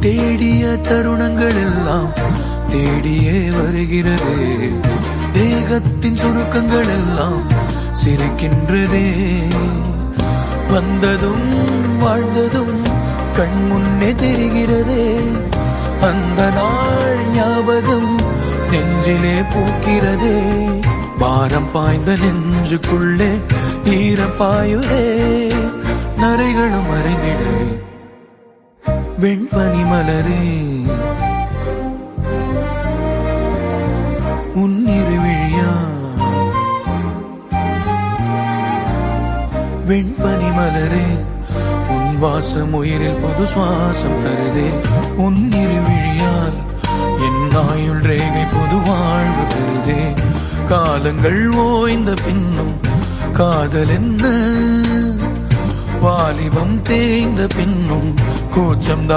தேடிய தருணங்கள் எல்லாம் தேடியே வருகிறது. தேகத்தின் சுருக்கங்கள் எல்லாம் சிரிக்கின்றதே. வந்ததும் வாழ்ந்ததும் கண் முன்னே தெரிகிறதே. அந்த நாள் ஞாபகம் நெஞ்சிலே பூக்கிறதே. பாரம் பாய்ந்த நெஞ்சுக்குள்ளே ஈரம் பாயுதே. நரைகளும் மறைந்திடவே வெண்பனி மலரே உன்னிரு விழியா. வெண்பனி மலரே உன் வாசம் உயிரில் புது சுவாசம் தருதே. உன்னிரு விழியால் என் ஆயுள் ரேகை புது வாழ்வு தருதே. காலங்கள் ஓய்ந்த பின்னும் காதல் என்ன, வாலிபம் தேய்ந்த பின்னும் கூச்சம்தான்.